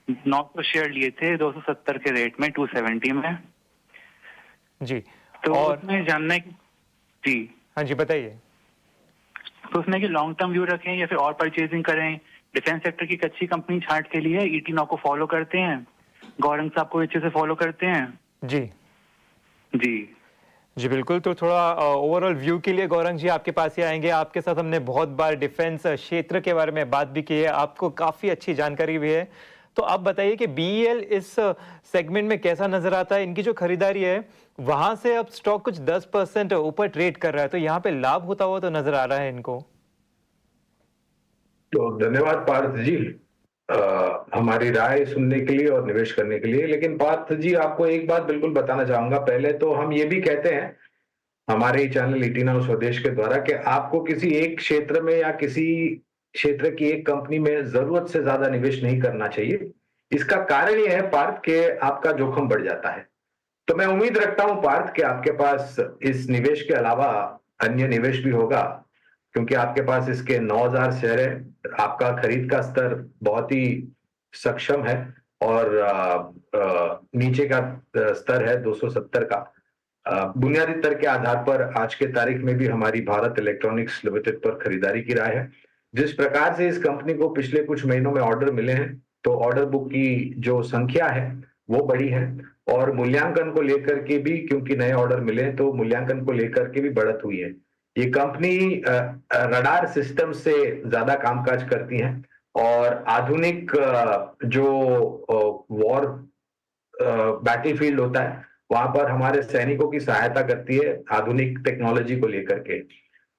900 share लिए थे 270 के रेट में 270 में। जी। तो और उसमें जानना है कि जी, हाँ जी, बताइए। तो उसमें कि लॉन्ग टर्म व्यू रखें या फिर और परचेजिंग करें? डिफेंस सेक्टर की कच्ची कंपनी छांट के लिए ईटी नौ को फॉलो करते हैं, गौरंग साहब को अच्छे से फॉलो करते हैं। जी। जी। जी, बिल्कुल, तो थोड़ा ओवरऑल व्यू के लिए गौरंग जी आपके पास ही आएँगे। आपके साथ हमने बहुत बार डिफेंस क्षेत्र के बारे में बात भी की है, आपको काफ़ी अच्छी जानकारी भी है। तो आप बताइए कि बीईएल इस सेगमेंट में कैसा नज़र आता है? इनकी जो खरीदारी है, वहाँ से अब स्टॉक कुछ 10% ऊपर ट्रेड कर रहा है, तो यहाँ पे लाभ होता हुआ तो नज़र आ रहा है इनको। तो धन्यवाद पार्थ जी, हमारी राय सुनने के लिए और निवेश करने के लिए। लेकिन पार्थ जी, आपको एक बात बिल्कुल बताना चाहूंगा। पहले तो हम ये भी कहते हैं हमारे ही चैनल ईटी नाउ स्वदेश के द्वारा कि आपको किसी एक क्षेत्र में या किसी क्षेत्र की एक कंपनी में जरूरत से ज्यादा निवेश नहीं करना चाहिए। इसका कारण यह है पार्थ कि आपका जोखिम बढ़ जाता है। तो मैं उम्मीद रखता हूं पार्थ कि आपके पास इस निवेश के अलावा अन्य निवेश भी होगा, क्योंकि आपके पास इसके 9,000 शेयर है। आपका खरीद का स्तर बहुत ही सक्षम है और नीचे का स्तर है 270 का। बुनियादी स्तर के आधार पर आज के तारीख में भी हमारी भारत इलेक्ट्रॉनिक्स लिमिटेड पर खरीदारी की राय है। जिस प्रकार से इस कंपनी को पिछले कुछ महीनों में ऑर्डर मिले हैं, तो ऑर्डर बुक की जो संख्या है वो बड़ी है और मूल्यांकन को लेकर के भी, क्योंकि नए ऑर्डर मिले हैं, तो मूल्यांकन को लेकर के भी बढ़त हुई है। ये कंपनी रडार सिस्टम से ज्यादा कामकाज करती है और आधुनिक जो वॉर बैटलफील्ड होता है, वहां पर हमारे सैनिकों की सहायता करती है आधुनिक टेक्नोलॉजी को लेकर के।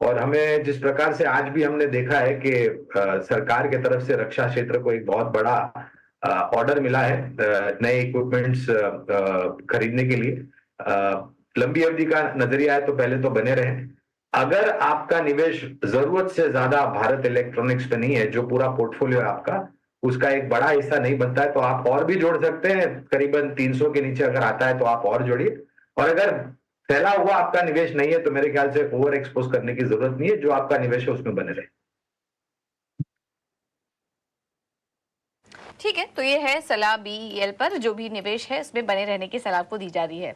और हमें जिस प्रकार से आज भी हमने देखा है कि सरकार के तरफ से रक्षा क्षेत्र को एक बहुत बड़ा ऑर्डर मिला है नए इक्विपमेंट्स खरीदने के लिए। लंबी अवधि का नजरिया है तो पहले तो बने रहे। अगर आपका निवेश जरूरत से ज्यादा भारत इलेक्ट्रॉनिक्स पे नहीं है, जो पूरा पोर्टफोलियो है आपका, उसका एक बड़ा हिस्सा नहीं बनता है, तो आप और भी जोड़ सकते हैं। करीबन 300 के नीचे अगर आता है तो आप और जोड़िए। और अगर फैला हुआ आपका निवेश नहीं है तो मेरे ख्याल से ओवर एक्सपोज करने की जरूरत नहीं है। जो आपका निवेश है उसमें बने रहे। ठीक है, तो ये है सलाह बीईएल पर, जो भी निवेश है इसमें बने रहने की सलाह आपको दी जा रही है।